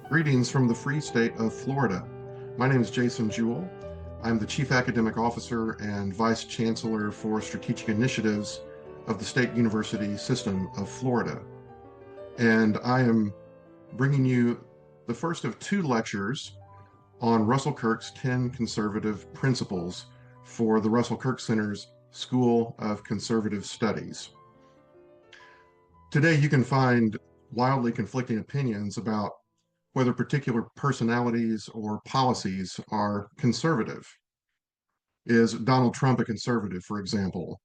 Greetings from the Free State of Florida. My name is Jason Jewell. I'm the Chief Academic Officer and Vice Chancellor for Strategic Initiatives of the State University System of Florida. And I am bringing you the first of two lectures on Russell Kirk's 10 Conservative Principles for the Russell Kirk Center's School of Conservative Studies. Today, you can find wildly conflicting opinions about whether particular personalities or policies are conservative. Is Donald Trump a conservative, for example,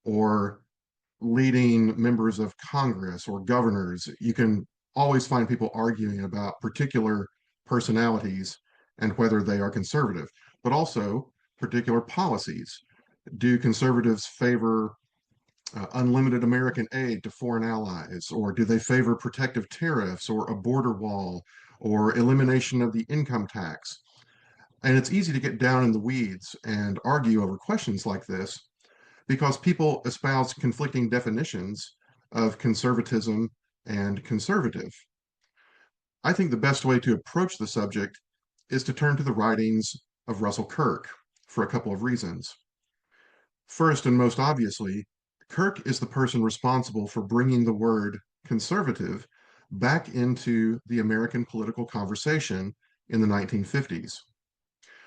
or leading members of Congress or governors? You can always find people arguing about particular personalities and whether they are conservative, but also particular policies. Do conservatives favor unlimited American aid to foreign allies, or do they favor protective tariffs or a border wall or elimination of the income tax? And it's easy to get down in the weeds and argue over questions like this because people espouse conflicting definitions of conservatism and conservative. I think the best way to approach the subject is to turn to the writings of Russell Kirk for a couple of reasons. First, and most obviously, Kirk is the person responsible for bringing the word conservative back into the American political conversation in the 1950s.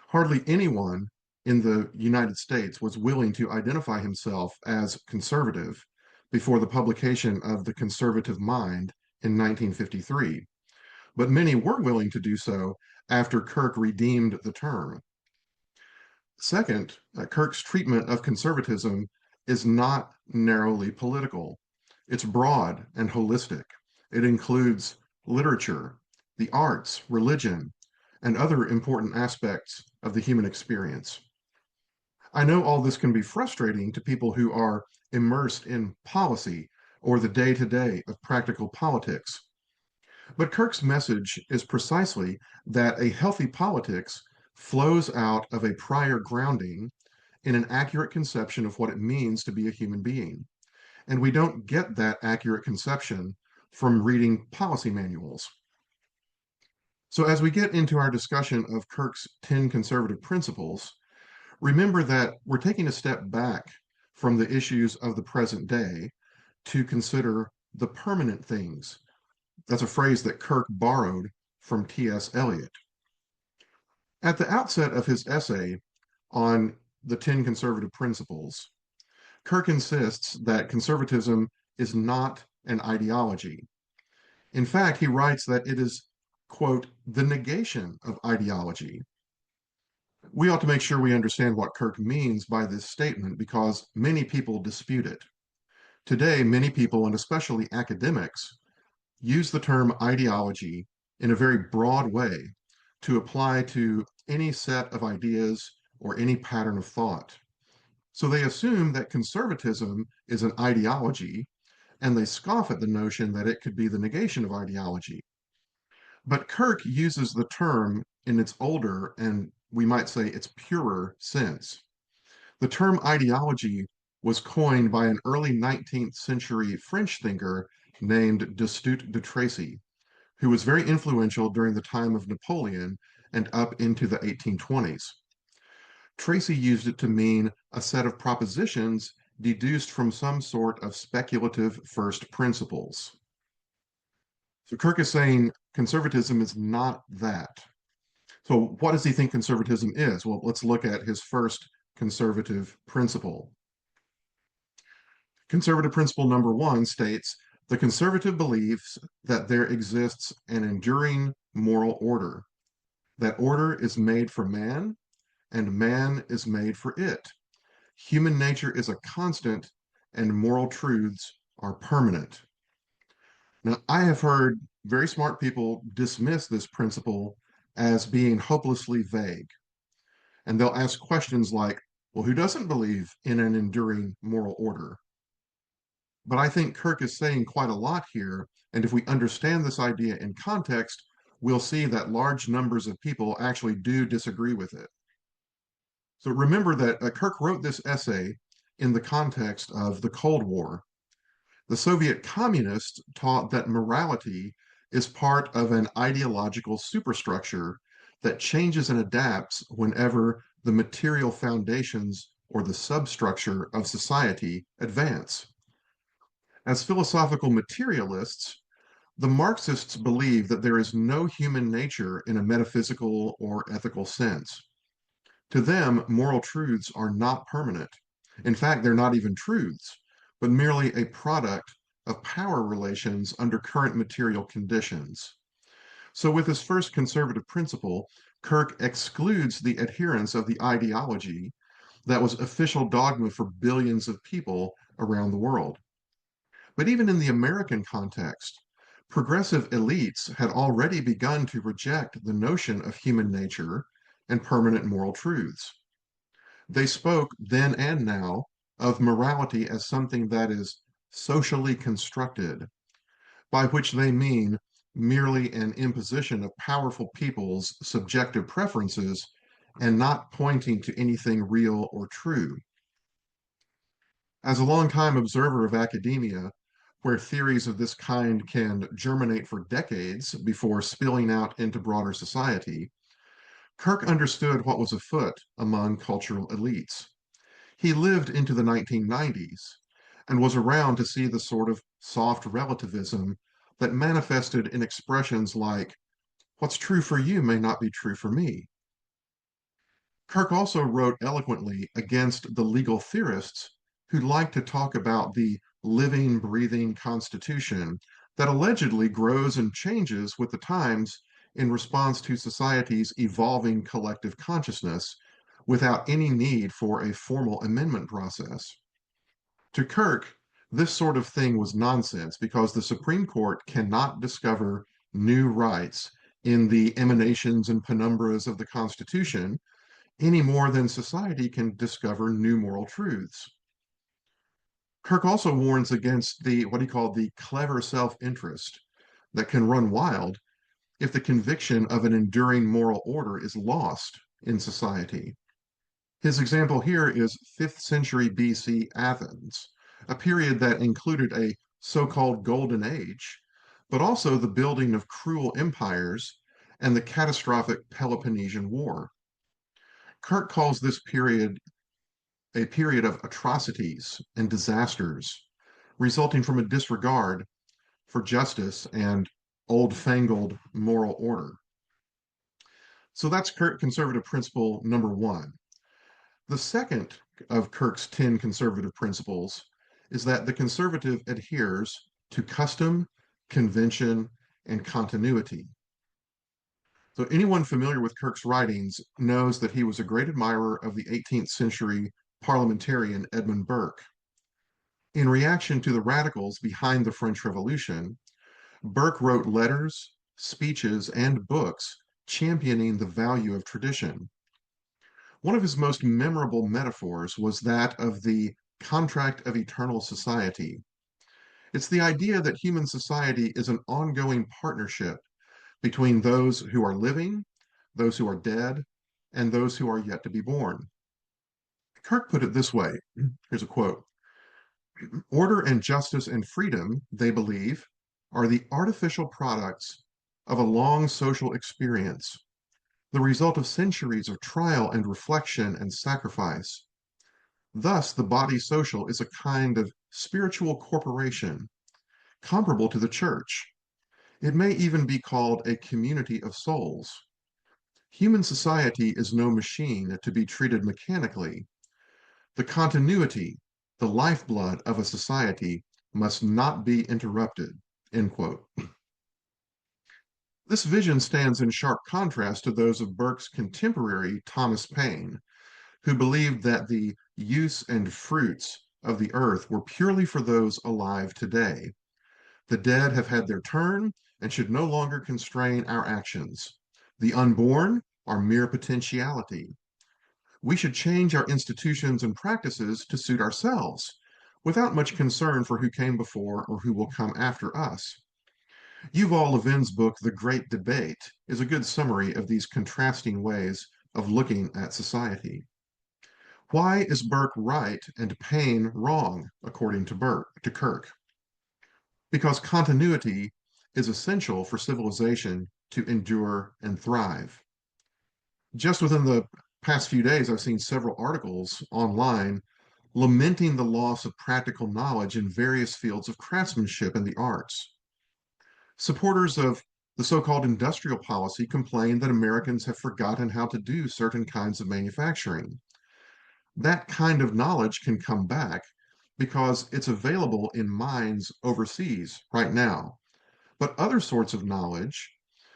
Hardly anyone in the United States was willing to identify himself as conservative before the publication of The Conservative Mind in 1953, but many were willing to do so after Kirk redeemed the term. Second, Kirk's treatment of conservatism is not narrowly political. It's broad and holistic. It includes literature, the arts, religion, and other important aspects of the human experience. I know all this can be frustrating to people who are immersed in policy or the day-to-day of practical politics. But Kirk's message is precisely that a healthy politics flows out of a prior grounding in an accurate conception of what it means to be a human being. And we don't get that accurate conception from reading policy manuals. So, as we get into our discussion of Kirk's 10 conservative principles, remember that we're taking a step back from the issues of the present day to consider the permanent things. That's a phrase that Kirk borrowed from T.S. Eliot. At the outset of his essay on the 10 conservative principles, Kirk insists that conservatism is not an ideology. In fact, he writes that it is, quote, the negation of ideology. We ought to make sure we understand what Kirk means by this statement because many people dispute it. Today, many people, and especially academics, use the term ideology in a very broad way to apply to any set of ideas or any pattern of thought. So they assume that conservatism is an ideology and they scoff at the notion that it could be the negation of ideology. But Kirk uses the term in its older and we might say its purer sense. The term ideology was coined by an early 19th century French thinker named Destutt de Tracy, who was very influential during the time of Napoleon and up into the 1820s. Tracy used it to mean a set of propositions deduced from some sort of speculative first principles. So Kirk is saying conservatism is not that. So what does he think conservatism is? Well, let's look at his first conservative principle. Conservative principle number one states the conservative believes that there exists an enduring moral order. That order is made for man, and man is made for it. Human nature is a constant, and moral truths are permanent. Now, I have heard very smart people dismiss this principle as being hopelessly vague. And they'll ask questions like, well, who doesn't believe in an enduring moral order? But I think Kirk is saying quite a lot here. And if we understand this idea in context, we'll see that large numbers of people actually do disagree with it. So remember that Kirk wrote this essay in the context of the Cold War. The Soviet communists taught that morality is part of an ideological superstructure that changes and adapts whenever the material foundations or the substructure of society advance. As philosophical materialists, the Marxists believe that there is no human nature in a metaphysical or ethical sense. To them, moral truths are not permanent. In fact, they're not even truths, but merely a product of power relations under current material conditions. So, with his first conservative principle, Kirk excludes the adherence of the ideology that was official dogma for billions of people around the world. But even in the American context, progressive elites had already begun to reject the notion of human nature and permanent moral truths. They spoke then and now of morality as something that is socially constructed, by which they mean merely an imposition of powerful people's subjective preferences and not pointing to anything real or true. As a longtime observer of academia, where theories of this kind can germinate for decades before spilling out into broader society, Kirk understood what was afoot among cultural elites. He lived into the 1990s and was around to see the sort of soft relativism that manifested in expressions like, what's true for you may not be true for me. Kirk also wrote eloquently against the legal theorists who like to talk about the living, breathing Constitution that allegedly grows and changes with the times in response to society's evolving collective consciousness without any need for a formal amendment process. To Kirk, this sort of thing was nonsense because the Supreme Court cannot discover new rights in the emanations and penumbras of the Constitution any more than society can discover new moral truths. Kirk also warns against the what he called the clever self-interest that can run wild if the conviction of an enduring moral order is lost in society. His example here is 5th century BC Athens, a period that included a so-called golden age, but also the building of cruel empires and the catastrophic Peloponnesian War. Kirk calls this period a period of atrocities and disasters resulting from a disregard for justice and old-fangled moral order. So that's conservative principle number one. The second of Kirk's 10 conservative principles is that the conservative adheres to custom, convention, and continuity. So anyone familiar with Kirk's writings knows that he was a great admirer of the 18th century parliamentarian Edmund Burke. In reaction to the radicals behind the French Revolution, Burke wrote letters, speeches, and books championing the value of tradition. One of his most memorable metaphors was that of the contract of eternal society. It's the idea that human society is an ongoing partnership between those who are living, those who are dead, and those who are yet to be born. Kirk put it this way. Here's a quote. Order and justice and freedom, they believe, are the artificial products of a long social experience, the result of centuries of trial and reflection and sacrifice. Thus, the body social is a kind of spiritual corporation comparable to the church. It may even be called a community of souls. Human society is no machine to be treated mechanically. The continuity, the lifeblood of a society must not be interrupted. End quote. This vision stands in sharp contrast to those of Burke's contemporary Thomas Paine, who believed that the use and fruits of the earth were purely for those alive today. The dead have had their turn and should no longer constrain our actions. The unborn are mere potentiality. We should change our institutions and practices to suit ourselves, without much concern for who came before or who will come after us. Yuval Levin's book, The Great Debate, is a good summary of these contrasting ways of looking at society. Why is Burke right and Paine wrong, according to Kirk? Because continuity is essential for civilization to endure and thrive. Just within the past few days, I've seen several articles online lamenting the loss of practical knowledge in various fields of craftsmanship and the arts. Supporters of the so-called industrial policy complain that Americans have forgotten how to do certain kinds of manufacturing. That kind of knowledge can come back because it's available in mines overseas right now. But other sorts of knowledge,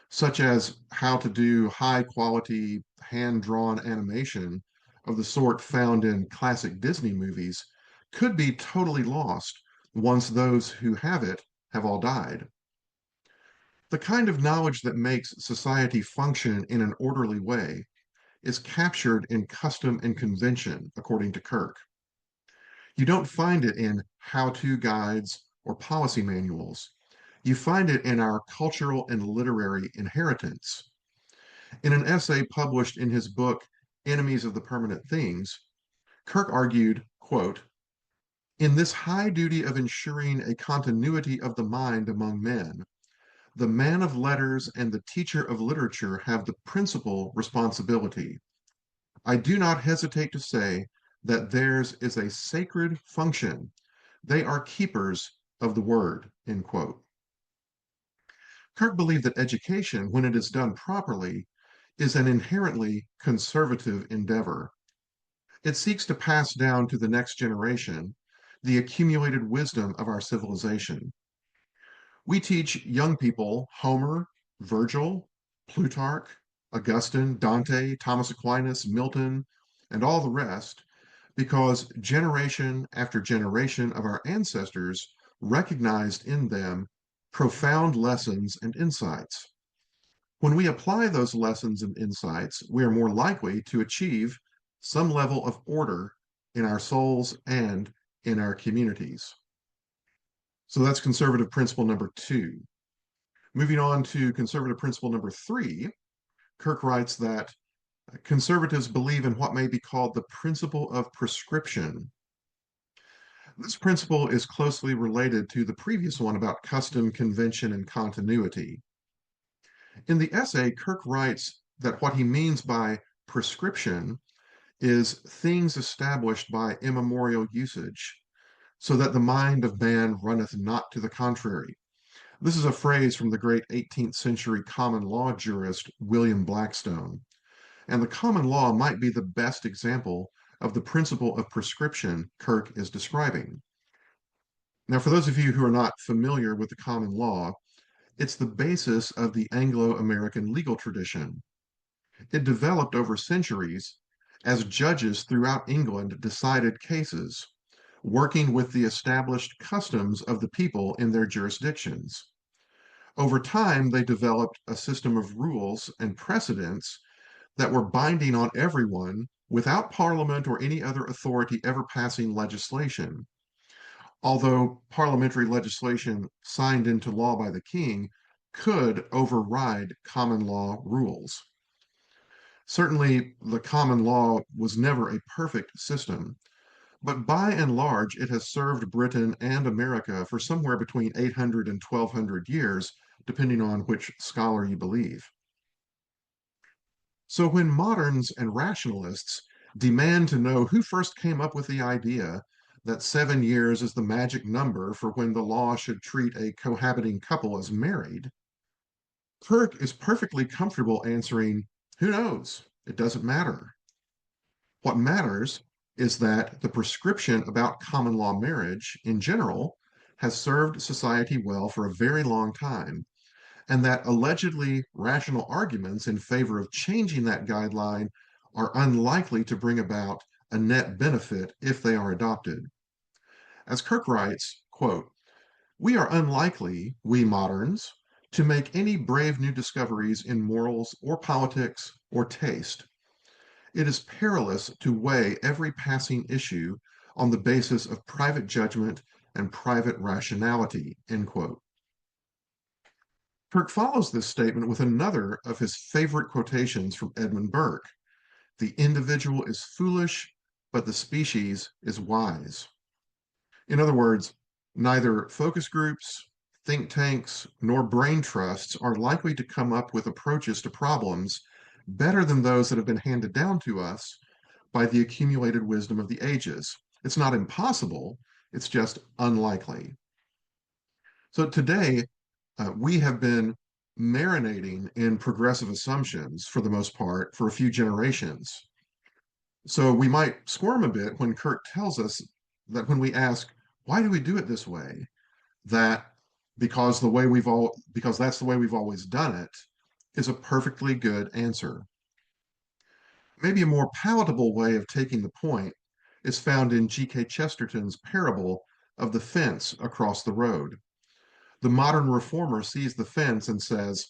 such as how to do high quality hand drawn animation of the sort found in classic Disney movies, could be totally lost once those who have it have all died. The kind of knowledge that makes society function in an orderly way is captured in custom and convention, according to Kirk. You don't find it in how to guides or policy manuals. You find it in our cultural and literary inheritance. In an essay published in his book, Enemies of the Permanent Things, Kirk argued, quote, in this high duty of ensuring a continuity of the mind among men, the man of letters and the teacher of literature have the principal responsibility. I do not hesitate to say that theirs is a sacred function. They are keepers of the word, end quote. Kirk believed that education, when it is done properly, is an inherently conservative endeavor. It seeks to pass down to the next generation the accumulated wisdom of our civilization. We teach young people Homer, Virgil, Plutarch, Augustine, Dante, Thomas Aquinas, Milton, and all the rest because generation after generation of our ancestors recognized in them profound lessons and insights. When we apply those lessons and insights, we are more likely to achieve some level of order in our souls and in our communities. So that's conservative principle number 2. Moving on to conservative principle number 3, Kirk writes that conservatives believe in what may be called the principle of prescription. This principle is closely related to the previous one about custom, convention, and continuity. In the essay, Kirk writes that what he means by prescription is things established by immemorial usage, so that the mind of man runneth not to the contrary. This is a phrase from the great 18th century common law jurist William Blackstone. And the common law might be the best example of the principle of prescription Kirk is describing. Now, for those of you who are not familiar with the common law, it's the basis of the Anglo-American legal tradition. It developed over centuries as judges throughout England decided cases, working with the established customs of the people in their jurisdictions. Over time, they developed a system of rules and precedents that were binding on everyone without Parliament or any other authority ever passing legislation. Although parliamentary legislation signed into law by the king could override common law rules. Certainly, the common law was never a perfect system, but by and large, it has served Britain and America for somewhere between 800 and 1200 years, depending on which scholar you believe. So when moderns and rationalists demand to know who first came up with the idea that 7 years is the magic number for when the law should treat a cohabiting couple as married, Kirk is perfectly comfortable answering, who knows? It doesn't matter. What matters is that the prescription about common law marriage in general has served society well for a very long time, and that allegedly rational arguments in favor of changing that guideline are unlikely to bring about a net benefit if they are adopted. As Kirk writes, quote, we are unlikely, we moderns, to make any brave new discoveries in morals or politics or taste. It is perilous to weigh every passing issue on the basis of private judgment and private rationality, end quote. Kirk follows this statement with another of his favorite quotations from Edmund Burke. The individual is foolish, but the species is wise. In other words, neither focus groups, think tanks, nor brain trusts are likely to come up with approaches to problems better than those that have been handed down to us by the accumulated wisdom of the ages. It's not impossible, it's just unlikely. So today, we have been marinating in progressive assumptions for the most part for a few generations. So we might squirm a bit when Kirk tells us that when we ask, why do we do it this way? That because that's the way we've always done it is a perfectly good answer. Maybe a more palatable way of taking the point is found in G.K. Chesterton's parable of the fence across the road. The modern reformer sees the fence and says,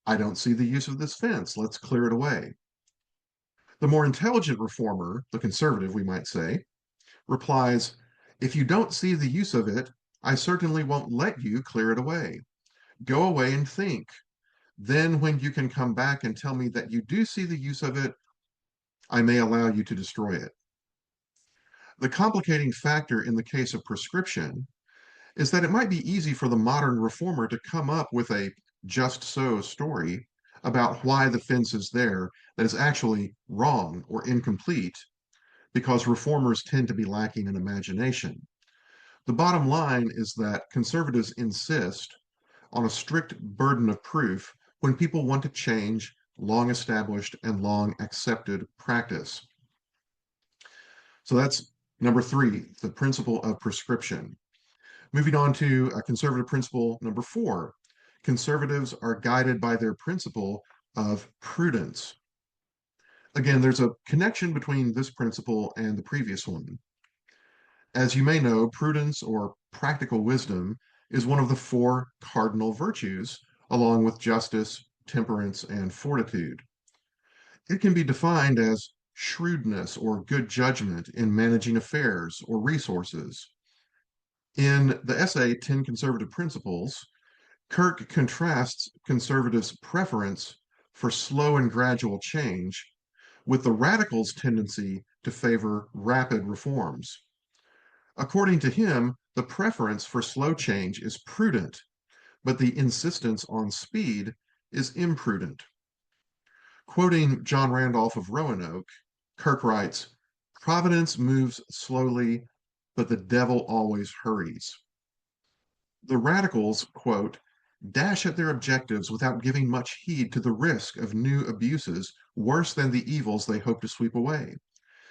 I don't see the use of this fence. Let's clear it away. The more intelligent reformer, the conservative, we might say, replies, if you don't see the use of it, I certainly won't let you clear it away. Go away and think. Then, when you can come back and tell me that you do see the use of it, I may allow you to destroy it. The complicating factor in the case of prescription is that it might be easy for the modern reformer to come up with a just so story about why the fence is there that is actually wrong or incomplete because reformers tend to be lacking in imagination. The bottom line is that conservatives insist on a strict burden of proof when people want to change long established and long accepted practice. So that's number 3, the principle of prescription. Moving on to conservative principle number 4, conservatives are guided by their principle of prudence. Again, there's a connection between this principle and the previous one. As you may know, prudence or practical wisdom is one of the 4 cardinal virtues, along with justice, temperance, and fortitude. It can be defined as shrewdness or good judgment in managing affairs or resources. In the essay 10 Conservative Principles, Kirk contrasts conservatives' preference for slow and gradual change with the radicals' tendency to favor rapid reforms. According to him, the preference for slow change is prudent, but the insistence on speed is imprudent. Quoting John Randolph of Roanoke, Kirk writes, Providence moves slowly, but the devil always hurries. The radicals, quote, dash at their objectives without giving much heed to the risk of new abuses worse than the evils they hope to sweep away.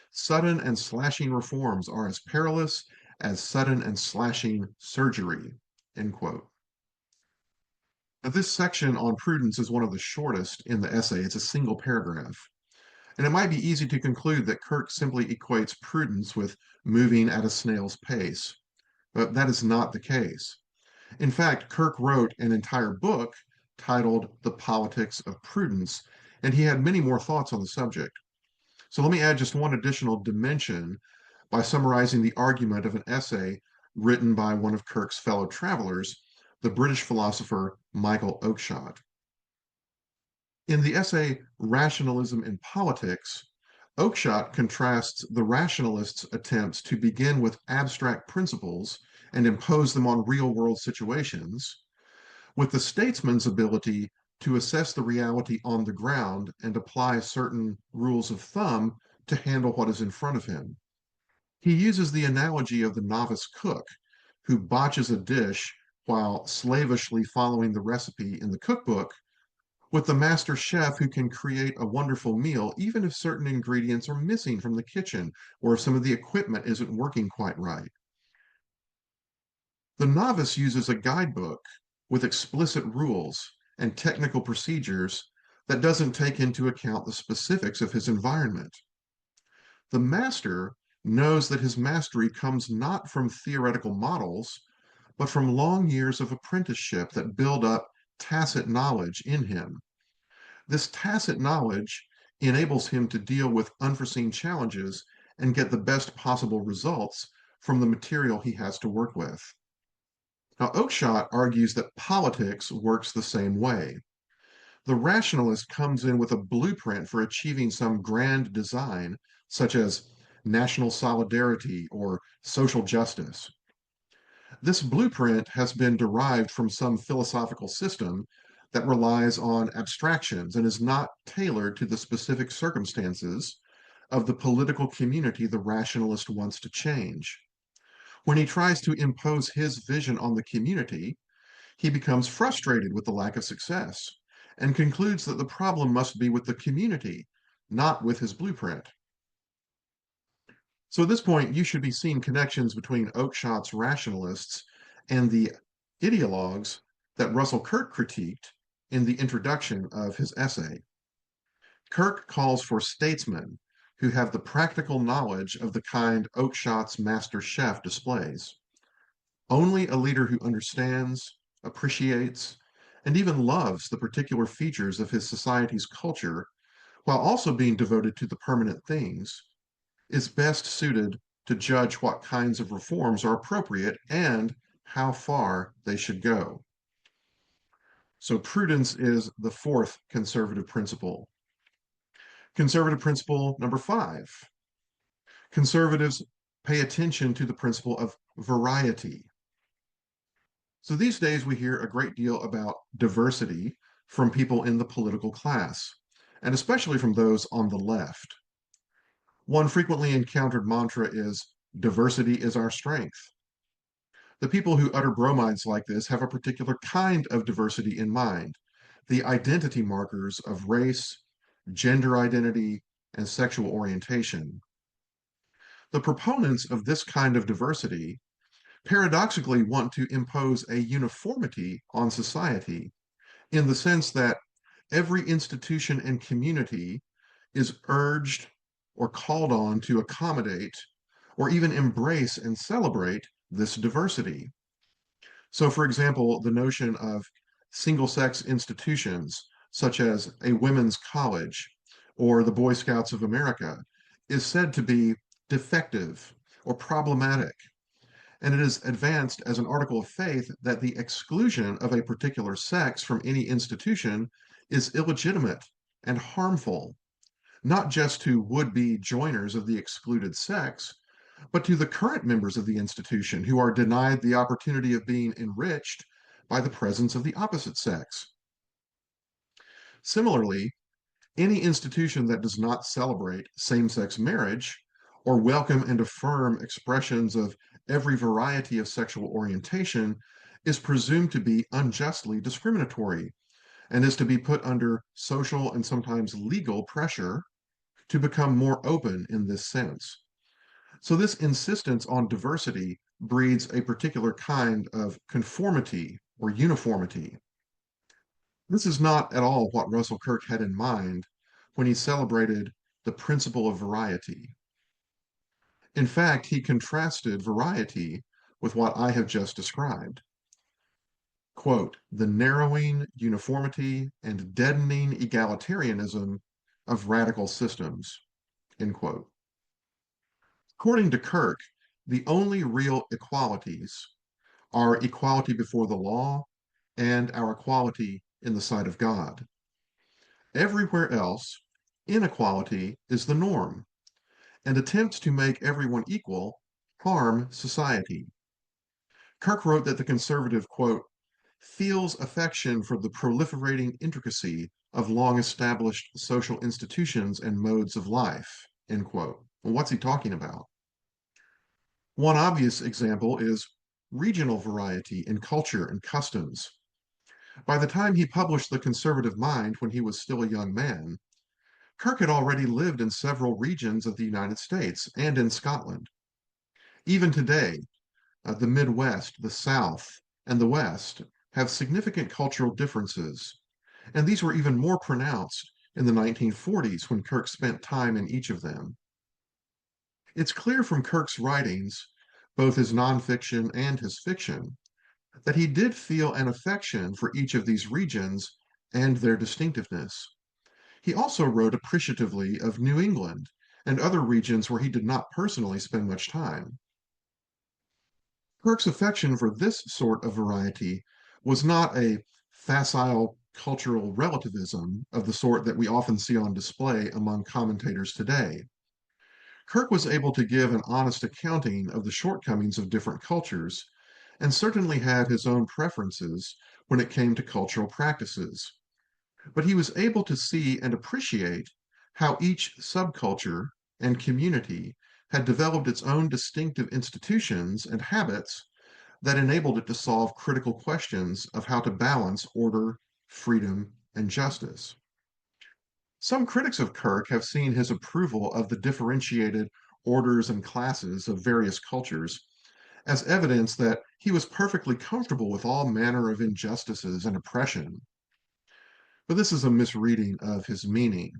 Sudden and slashing reforms are as perilous as sudden and slashing surgery, end quote. Now, this section on prudence is one of the shortest in the essay. It's a single paragraph. And it might be easy to conclude that Kirk simply equates prudence with moving at a snail's pace, but that is not the case. In fact, Kirk wrote an entire book titled The Politics of Prudence, and he had many more thoughts on the subject. So let me add just one additional dimension by summarizing the argument of an essay written by one of Kirk's fellow travelers, the British philosopher Michael Oakeshott. In the essay Rationalism in Politics, Oakeshott contrasts the rationalists' attempts to begin with abstract principles and impose them on real-world situations with the statesman's ability to assess the reality on the ground and apply certain rules of thumb to handle what is in front of him. He uses the analogy of the novice cook who botches a dish while slavishly following the recipe in the cookbook with the master chef who can create a wonderful meal even if certain ingredients are missing from the kitchen or if some of the equipment isn't working quite right. The novice uses a guidebook with explicit rules and technical procedures that doesn't take into account the specifics of his environment. The master knows that his mastery comes not from theoretical models, but from long years of apprenticeship that build up tacit knowledge in him. This tacit knowledge enables him to deal with unforeseen challenges and get the best possible results from the material he has to work with. Now, Oakeshott argues that politics works the same way. The rationalist comes in with a blueprint for achieving some grand design, such as national solidarity or social justice. This blueprint has been derived from some philosophical system that relies on abstractions and is not tailored to the specific circumstances of the political community the rationalist wants to change. When he tries to impose his vision on the community, he becomes frustrated with the lack of success and concludes that the problem must be with the community, not with his blueprint. So at this point, you should be seeing connections between Oakeshott's rationalists and the ideologues that Russell Kirk critiqued in the introduction of his essay. Kirk calls for statesmen who have the practical knowledge of the kind Oakeshott's master chef displays. Only a leader who understands, appreciates, and even loves the particular features of his society's culture, while also being devoted to the permanent things, is best suited to judge what kinds of reforms are appropriate and how far they should go. So, prudence is the fourth conservative principle. Conservative principle number 5. Conservatives pay attention to the principle of variety. So these days we hear a great deal about diversity from people in the political class, and especially from those on the left. One frequently encountered mantra is diversity is our strength. The people who utter bromides like this have a particular kind of diversity in mind, the identity markers of race, gender identity, and sexual orientation. The proponents of this kind of diversity paradoxically want to impose a uniformity on society in the sense that every institution and community is urged or called on to accommodate or even embrace and celebrate this diversity. So, for example, the notion of single sex institutions, such as a women's college or the Boy Scouts of America, is said to be defective or problematic. And it is advanced as an article of faith that the exclusion of a particular sex from any institution is illegitimate and harmful, not just to would-be joiners of the excluded sex, but to the current members of the institution who are denied the opportunity of being enriched by the presence of the opposite sex. Similarly, any institution that does not celebrate same-sex marriage or welcome and affirm expressions of every variety of sexual orientation is presumed to be unjustly discriminatory and is to be put under social and sometimes legal pressure to become more open in this sense. So, this insistence on diversity breeds a particular kind of conformity or uniformity. This is not at all what Russell Kirk had in mind when he celebrated the principle of variety. In fact, he contrasted variety with what I have just described. Quote, the narrowing uniformity and deadening egalitarianism of radical systems, end quote. According to Kirk, the only real equalities are equality before the law and our equality in the sight of God. Everywhere else, inequality is the norm, and attempts to make everyone equal harm society. Kirk wrote that the conservative, quote, feels affection for the proliferating intricacy of long established social institutions and modes of life, end quote. Well, what's he talking about? One obvious example is regional variety in culture and customs. By the time he published The Conservative Mind when he was still a young man, Kirk had already lived in several regions of the United States and in Scotland. Even today, the Midwest, the South, and the West have significant cultural differences, and these were even more pronounced in the 1940s when Kirk spent time in each of them. It's clear from Kirk's writings, both his nonfiction and his fiction, that he did feel an affection for each of these regions and their distinctiveness. He also wrote appreciatively of New England and other regions where he did not personally spend much time. Kirk's affection for this sort of variety was not a facile cultural relativism of the sort that we often see on display among commentators today. Kirk was able to give an honest accounting of the shortcomings of different cultures and certainly had his own preferences when it came to cultural practices. But he was able to see and appreciate how each subculture and community had developed its own distinctive institutions and habits that enabled it to solve critical questions of how to balance order, freedom, and justice. Some critics of Kirk have seen his approval of the differentiated orders and classes of various cultures as evidence that he was perfectly comfortable with all manner of injustices and oppression. But this is a misreading of his meaning.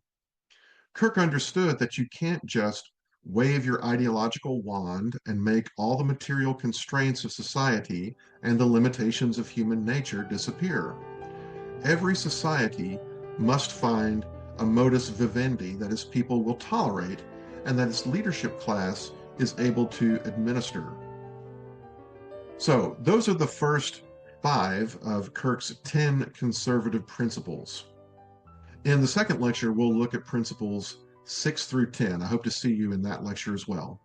Kirk understood that you can't just wave your ideological wand and make all the material constraints of society and the limitations of human nature disappear. Every society must find a modus vivendi that its people will tolerate and that its leadership class is able to administer. So, those are the first 5 of Kirk's 10 conservative principles. In the second lecture, we'll look at principles 6 through 10. I hope to see you in that lecture as well.